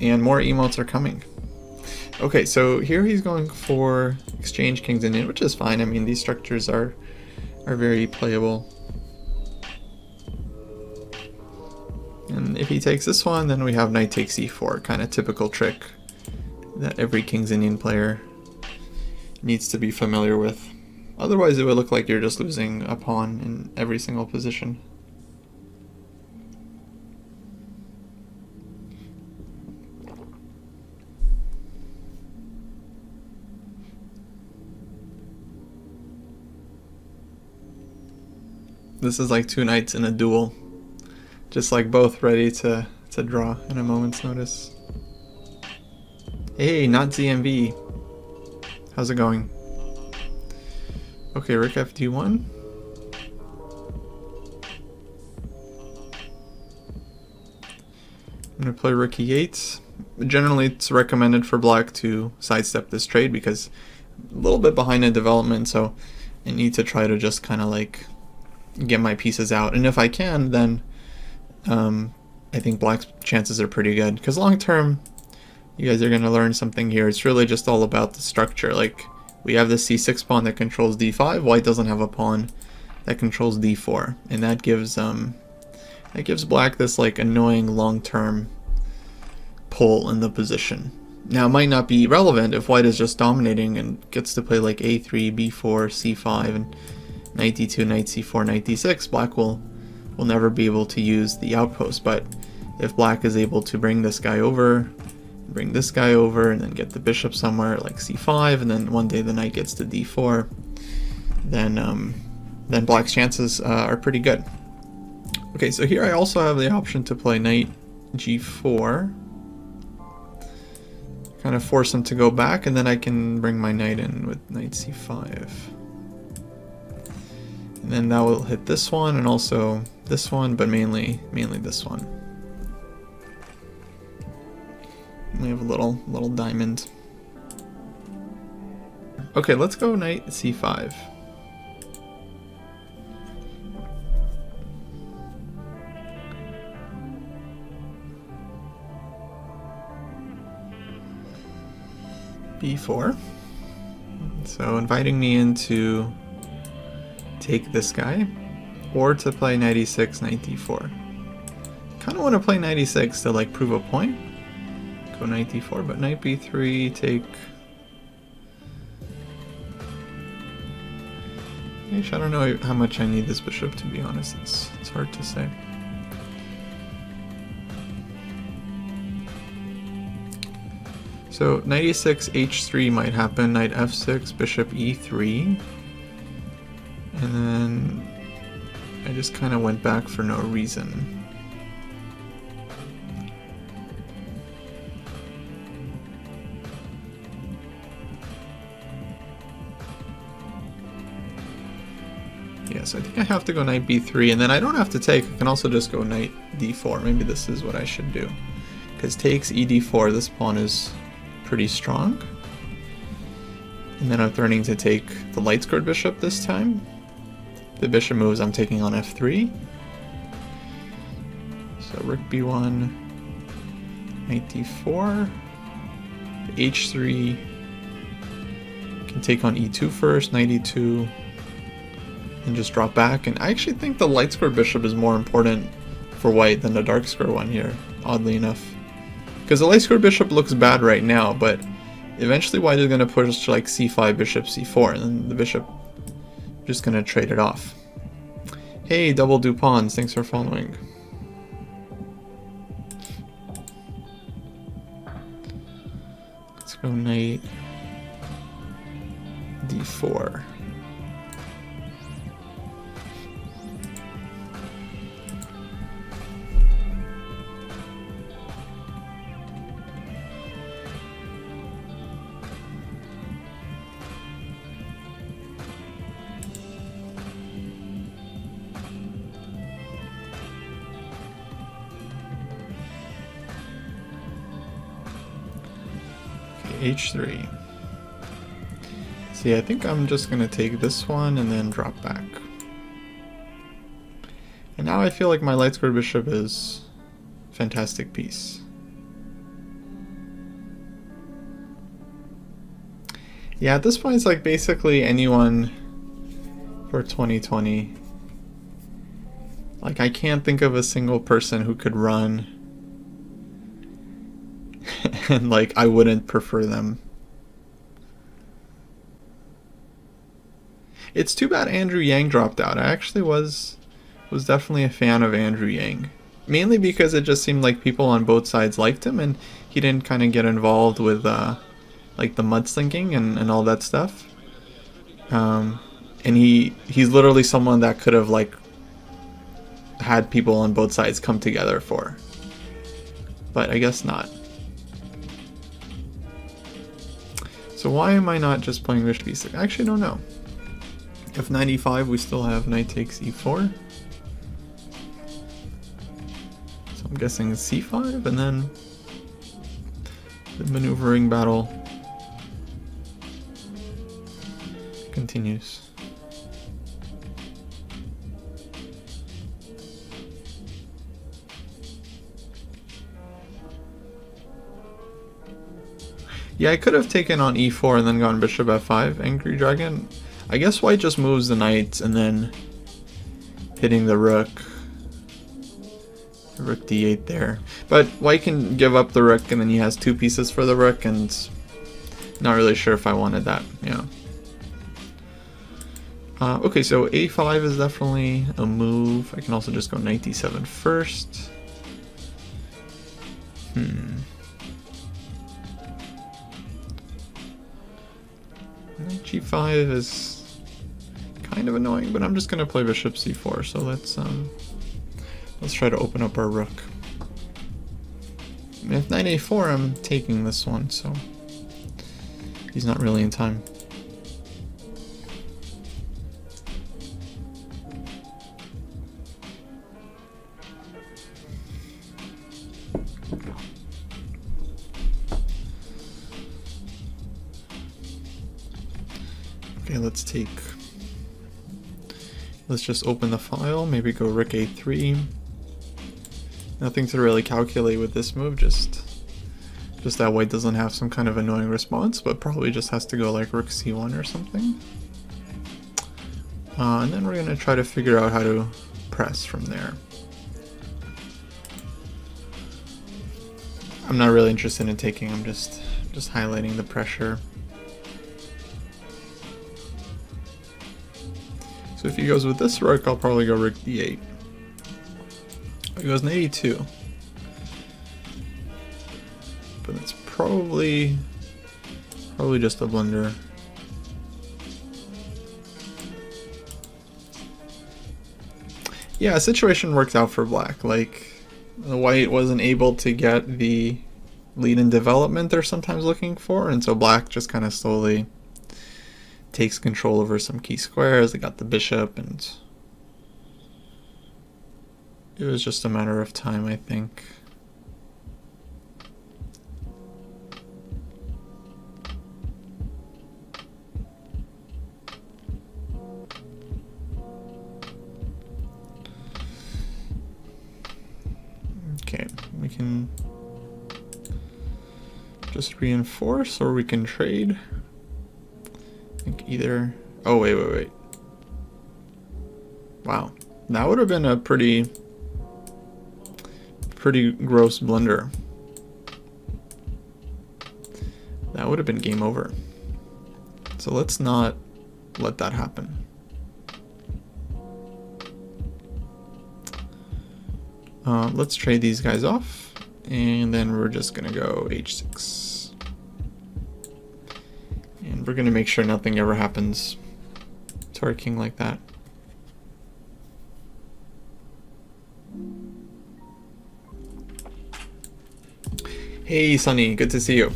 and more emotes are coming. Okay, so here he's going for exchange kings Indian, which is fine. I mean, these structures are very playable. And if he takes this one, then we have knight takes e4, kind of typical trick that every king's Indian player needs to be familiar with. Otherwise, it would look like you're just losing a pawn in every single position. This is like two knights in a duel. Just like both ready to draw in a moment's notice. Hey, not ZMV. How's it going? Okay, Rook FD1. I'm gonna play Rook E8. Generally, it's recommended for black to sidestep this trade because I'm a little bit behind in development, so I need to try to just kind of like get my pieces out. And if I can, then I think black's chances are pretty good. Because long term, you guys are going to learn something here. It's really just all about the structure. Like, we have the c6 pawn that controls d5. White doesn't have a pawn that controls d4. And that gives black this like annoying long-term pull in the position. Now, it might not be relevant if white is just dominating and gets to play like a3, b4, c5, and knight d2, knight c4, knight d6. Black will never be able to use the outpost. But if black is able to bring this guy over, bring this guy over, and then get the bishop somewhere like c5, and then one day the knight gets to d4, then black's chances are pretty good. Okay, so here I also have the option to play knight g4, kind of force him to go back, and then I can bring my knight in with knight c5. And then that will hit this one and also this one, but mainly this one. We have a little diamond. Okay, let's go knight c5. b4. So inviting me in to take this guy, or to play knight e6, knight d4. Kind of want to play knight e6 to like prove a point. Go knight d4, but knight b3, take... Actually, I don't know how much I need this bishop, to be honest. It's hard to say. So knight e6, h3 might happen, knight f6, bishop e3. And then I just kind of went back for no reason. Yeah, so I think I have to go knight b3, and then I don't have to take. I can also just go knight d4. Maybe this is what I should do. Because takes ed4, this pawn is pretty strong. And then I'm threatening to take the light squared bishop this time. The bishop moves, I'm taking on f3. So rook b1, knight d4, h3, can take on e2 first, knight e2, and just drop back. And I actually think the light square bishop is more important for white than the dark square one here, oddly enough. Because the light square bishop looks bad right now, but eventually white is going to push to like c5, bishop c4, and then the bishop just going to trade it off. Hey, double do pawns, thanks for following. Let's go knight d4. h3. See, I think I'm just going to take this one and then drop back. And now I feel like my light square bishop is a fantastic piece. Yeah, at this point it's like basically anyone for 2020. Like I can't think of a single person who could run and like I wouldn't prefer them. It's too bad Andrew Yang dropped out. I actually was definitely a fan of Andrew Yang. Mainly because it just seemed like people on both sides liked him and he didn't kind of get involved with like the mudslinging and all that stuff. And he's literally someone that could have like had people on both sides come together for. But I guess not. So why am I not just playing bishop e6? I actually don't know. F95, we still have knight takes e4. So I'm guessing c5 and then the maneuvering battle continues. Yeah, I could have taken on e4 and then gone bishop f5, Angry Dragon. I guess white just moves the knights and then hitting the rook. Rook d8 there. But white can give up the rook and then he has two pieces for the rook and not really sure if I wanted that, yeah. Okay, so a5 is definitely a move. I can also just go knight d7 first. Knight g5 is kind of annoying, but I'm just gonna play bishop c4. So let's try to open up our rook. If knight a4, I'm taking this one, so he's not really in time. Okay, let's just open the file, maybe go rook a3. Nothing to really calculate with this move, just that white doesn't have some kind of annoying response, but probably just has to go like rook c1 or something. And then we're going to try to figure out how to press from there. I'm not really interested in taking, I'm just highlighting the pressure. So if he goes with this rook, I'll probably go rook d8. He goes knight e2. But it's probably just a blunder. Yeah, the situation worked out for black. Like, the white wasn't able to get the lead in development they're sometimes looking for, and so black just kind of slowly takes control over some key squares. They got the bishop, and it was just a matter of time, I think. Okay, we can just reinforce or we can trade. I think either. Oh, wait. Wow, that would have been a pretty gross blunder. That would have been game over. So let's not let that happen. Let's trade these guys off, and then we're just gonna go h6. And we're gonna make sure nothing ever happens to our king like that. Hey Sunny, good to see you.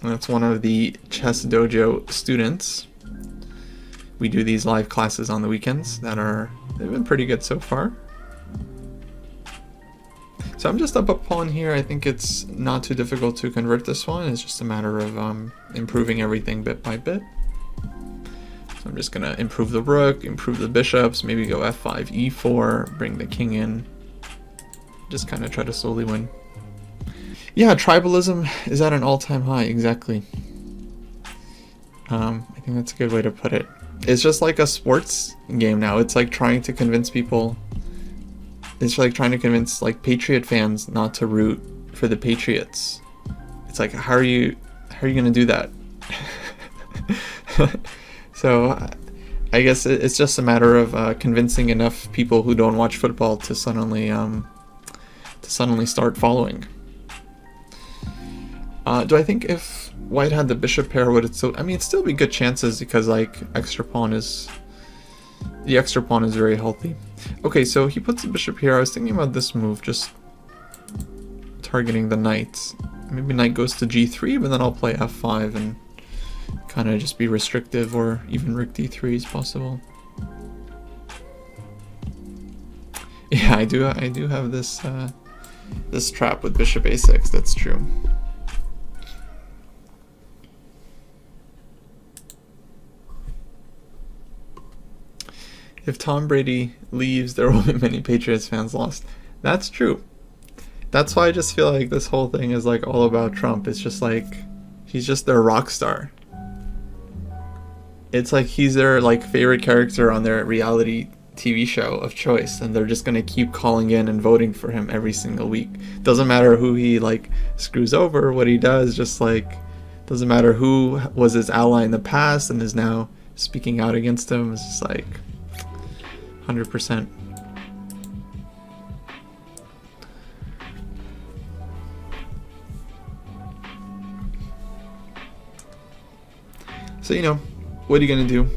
That's one of the ChessDojo students. We do these live classes on the weekends they've been pretty good so far. So I'm just up a pawn here. I think it's not too difficult to convert this one. It's just a matter of improving everything bit by bit. So I'm just gonna improve the rook, improve the bishops, maybe go f5, e4, bring the king in. Just kind of try to slowly win. Yeah, tribalism is at an all-time high, exactly. I think that's a good way to put it. It's just like a sports game now. It's like trying to convince people. It's like trying to convince like Patriot fans not to root for the Patriots. It's like, how are you gonna do that? So I guess it's just a matter of convincing enough people who don't watch football to suddenly start following. Do I think if White had the bishop pair, would it still? I mean, it'd still be good chances because like the extra pawn is very healthy. Okay, so he puts the bishop here. I was thinking about this move, just targeting the knight. Maybe knight goes to g3, but then I'll play f5 and kind of just be restrictive, or even rook d3 is possible. Yeah, I do have this this trap with bishop a6. That's true. If Tom Brady leaves, there will be many Patriots fans lost. That's true. That's why I just feel like this whole thing is like all about Trump. It's just like he's just their rock star. It's like he's their like favorite character on their reality TV show of choice, and they're just gonna keep calling in and voting for him every single week. Doesn't matter who he like screws over, what he does, just like doesn't matter who was his ally in the past and is now speaking out against him. It's just like 100%. So, you know, what are you gonna do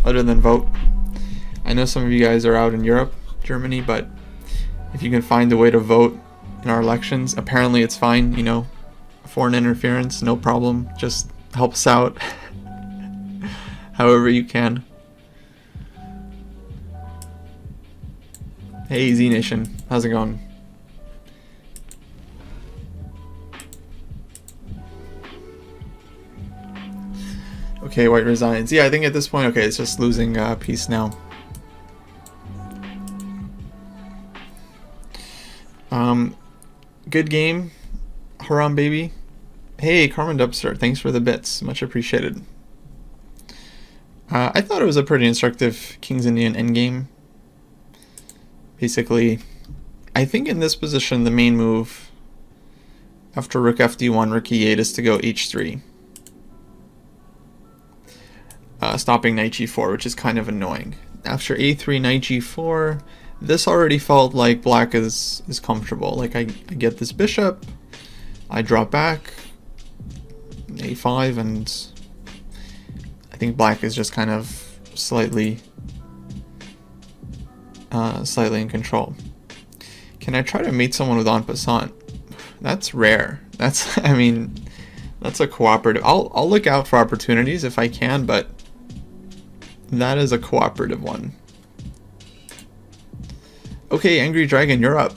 other than vote? I know some of you guys are out in Europe, Germany, but if you can find a way to vote in our elections, apparently it's fine, you know, foreign interference, no problem, just help us out however you can. Hey Z Nation, how's it going? Okay, White resigns. Yeah, I think at this point, okay, it's just losing piece now. Good game, Haram baby. Hey, Carmen Dubster, thanks for the bits, much appreciated. I thought it was a pretty instructive King's Indian endgame. Basically, I think in this position the main move after rook fd1, rook e8 is to go h3. Stopping knight g4, which is kind of annoying. After a3, knight g4, this already felt like black is comfortable. Like I get this bishop, I drop back, a5, and I think black is just kind of slightly in control. Can I try to mate someone with en passant? That's rare. That's, I mean, that's a cooperative. I'll look out for opportunities if I can, but that is a cooperative one. Okay, Angry Dragon, you're up.